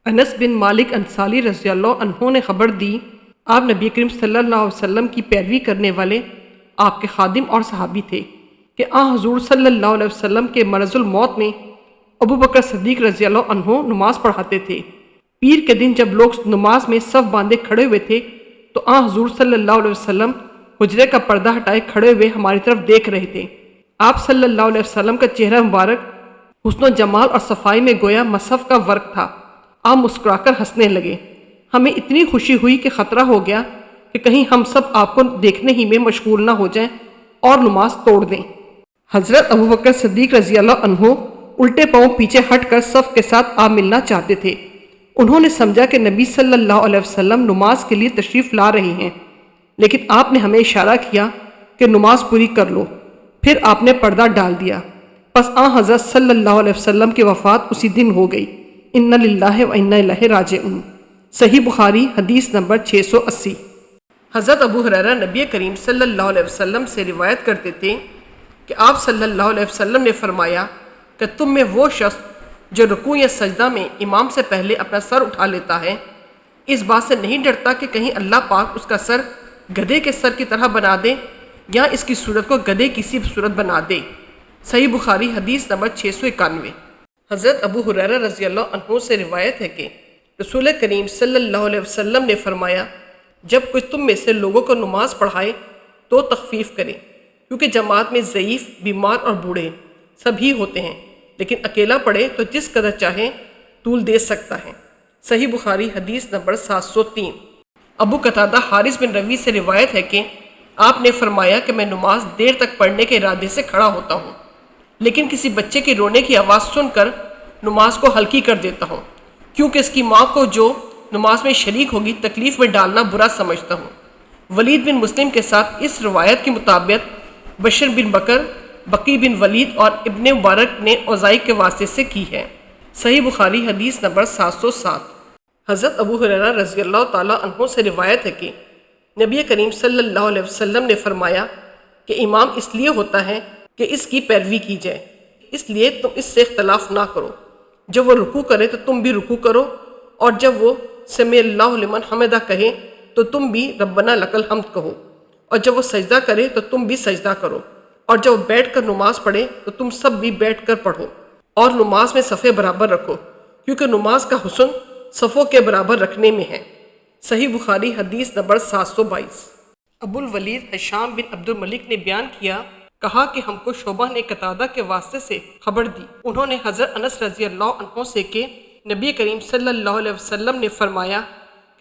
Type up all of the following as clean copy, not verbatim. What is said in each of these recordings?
انس بن مالک انصاری رضی اللہ عنہ نے خبر دی، آپ نبی کریم صلی اللہ علیہ وسلم کی پیروی کرنے والے آپ کے خادم اور صحابی تھے کہ حضور صلی اللہ علیہ وسلم کے مرض الموت میں ابو بکر صدیق رضی اللہ عنہ نماز پڑھاتے تھے۔ پیر کے دن جب لوگ نماز میں صف باندھے کھڑے ہوئے تھے تو حضور صلی اللہ علیہ وسلم حجرے کا پردہ ہٹائے کھڑے ہوئے ہماری طرف دیکھ رہے تھے۔ آپ صلی اللہ علیہ وسلم کا چہرہ مبارک حسن و جمال اور صفائی میں گویا مصحف کا ورق تھا۔ آپ مسکرا کر ہنسنے لگے۔ ہمیں اتنی خوشی ہوئی کہ خطرہ ہو گیا کہ کہیں ہم سب آپ کو دیکھنے ہی میں مشغول نہ ہو جائیں اور نماز توڑ دیں۔ حضرت ابو بکر صدیق رضی اللہ عنہ الٹے پاؤں پیچھے ہٹ کر صف کے ساتھ آپ ملنا چاہتے تھے۔ انہوں نے سمجھا کہ نبی صلی اللہ علیہ وسلم نماز کے لیے تشریف لا رہے ہیں، لیکن آپ نے ہمیں اشارہ کیا کہ نماز پوری کر لو۔ پھر آپ نے پردہ ڈال دیا۔ پس حضرت صلی اللہ علیہ وسلم کی وفات اسی دن ہو گئی۔ ان للہ و انا الیہ راجعون۔ صحیح بخاری حدیث نمبر 680۔ حضرت ابو ہریرہ نبی کریم صلی اللہ علیہ وسلم سے روایت کرتے تھے کہ آپ صلی اللہ علیہ وسلم نے فرمایا کہ تم میں وہ شخص جو رکوع یا سجدہ میں امام سے پہلے اپنا سر اٹھا لیتا ہے، اس بات سے نہیں ڈرتا کہ کہیں اللہ پاک اس کا سر گدھے کے سر کی طرح بنا دے یا اس کی صورت کو گدھے کی سی صورت بنا دے۔ صحیح بخاری حدیث نمبر 691۔ حضرت ابو ہریرہ رضی اللہ عنہ سے روایت ہے کہ رسول کریم صلی اللہ علیہ وسلم نے فرمایا، جب کوئی تم میں سے لوگوں کو نماز پڑھائے تو تخفیف کرے، کیونکہ جماعت میں ضعیف، بیمار اور بوڑھے سبھی ہوتے ہیں، لیکن اکیلا پڑھے تو جس قدر چاہے طول دے سکتا ہے۔ صحیح بخاری حدیث نمبر 703۔ ابو قتادہ حارث بن ربیع سے روایت ہے کہ آپ نے فرمایا کہ میں نماز دیر تک پڑھنے کے ارادے سے کھڑا ہوتا ہوں، لیکن کسی بچے کی رونے کی آواز سن کر نماز کو ہلکی کر دیتا ہوں، کیونکہ اس کی ماں کو جو نماز میں شریک ہوگی تکلیف میں ڈالنا برا سمجھتا ہوں۔ ولید بن مسلم کے ساتھ اس روایت کی مطابقت بشر بن بکر، بقی بن ولید اور ابن مبارک نے اوزائی کے واسطے سے کی ہے۔ صحیح بخاری حدیث نمبر 707۔ حضرت ابو ہریرہ رضی اللہ تعالیٰ عنہ سے روایت ہے کہ نبی کریم صلی اللہ علیہ وسلم نے فرمایا کہ امام اس لیے ہوتا ہے کہ اس کی پیروی کی جائے، اس لیے تم اس سے اختلاف نہ کرو۔ جب وہ رکوع کرے تو تم بھی رکوع کرو، اور جب وہ سمع اللہ لمن حمدہ کہے تو تم بھی ربنا لک الحمد کہو، اور جب وہ سجدہ کرے تو تم بھی سجدہ کرو، اور جب وہ بیٹھ کر نماز پڑھے تو تم سب بھی بیٹھ کر پڑھو، اور نماز میں صفیں برابر رکھو، کیونکہ نماز کا حسن صفوں کے برابر رکھنے میں ہے۔ صحیح بخاری حدیث نمبر 722۔ ابو الولید ہشام بن عبد الملک نے بیان کیا، کہا کہ ہم کو شعبہ نے قتادہ کے واسطے سے خبر دی، انہوں نے حضرت انس رضی اللہ عنہ سے کہ نبی کریم صلی اللہ علیہ وسلم نے فرمایا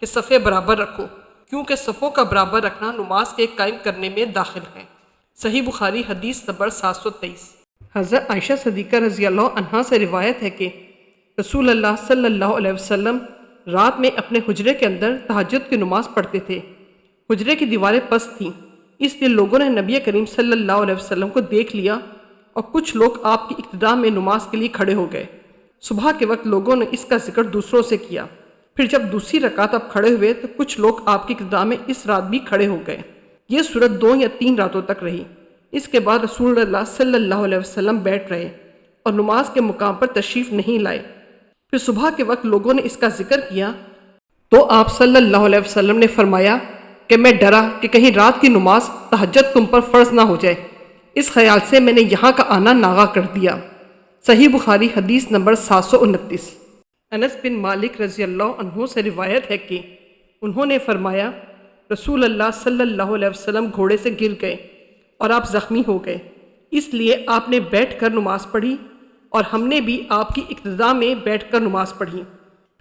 کہ صفیں برابر رکھو، کیونکہ صفوں کا برابر رکھنا نماز کے قائم کرنے میں داخل ہے۔ صحیح بخاری حدیث نمبر 723۔ حضرت عائشہ صدیقہ رضی اللہ عنہا سے روایت ہے کہ رسول اللہ صلی اللہ علیہ وسلم رات میں اپنے حجرے کے اندر تہجد کی نماز پڑھتے تھے۔ حجرے کی دیواریں پست تھیں، اس لیے لوگوں نے نبی کریم صلی اللہ علیہ وسلم کو دیکھ لیا اور کچھ لوگ آپ کی ابتدا میں نماز کے لیے کھڑے ہو گئے۔ صبح کے وقت لوگوں نے اس کا ذکر دوسروں سے کیا۔ پھر جب دوسری رکعت آپ کھڑے ہوئے تو کچھ لوگ آپ کی ابتدا میں اس رات بھی کھڑے ہو گئے۔ یہ صورت 2 یا 3 راتوں تک رہی۔ اس کے بعد رسول اللہ صلی اللہ علیہ وسلم بیٹھ رہے اور نماز کے مقام پر تشریف نہیں لائے۔ پھر صبح کے وقت لوگوں نے اس کا ذکر کیا تو آپ صلی اللہ علیہ وسلم نے فرمایا کہ میں ڈرا کہ کہیں رات کی نماز تہجد تم پر فرض نہ ہو جائے، اس خیال سے میں نے یہاں کا آنا ناغا کر دیا۔ صحیح بخاری حدیث نمبر 729۔ انس بن مالک رضی اللہ عنہ سے روایت ہے کہ انہوں نے فرمایا رسول اللہ صلی اللہ علیہ وسلم گھوڑے سے گر گئے اور آپ زخمی ہو گئے، اس لیے آپ نے بیٹھ کر نماز پڑھی اور ہم نے بھی آپ کی اقتدا میں بیٹھ کر نماز پڑھی۔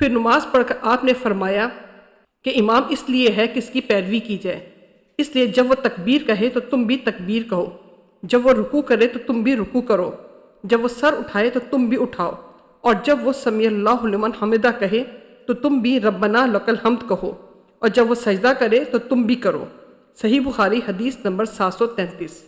پھر نماز پڑھ کر آپ نے فرمایا کہ امام اس لیے ہے کہ اس کی پیروی کی جائے، اس لیے جب وہ تکبیر کہے تو تم بھی تکبیر کہو، جب وہ رکوع کرے تو تم بھی رکوع کرو، جب وہ سر اٹھائے تو تم بھی اٹھاؤ، اور جب وہ سمیع اللہ لمن حمدہ کہے تو تم بھی ربنا لک الحمد کہو، اور جب وہ سجدہ کرے تو تم بھی کرو۔ صحیح بخاری حدیث نمبر 733۔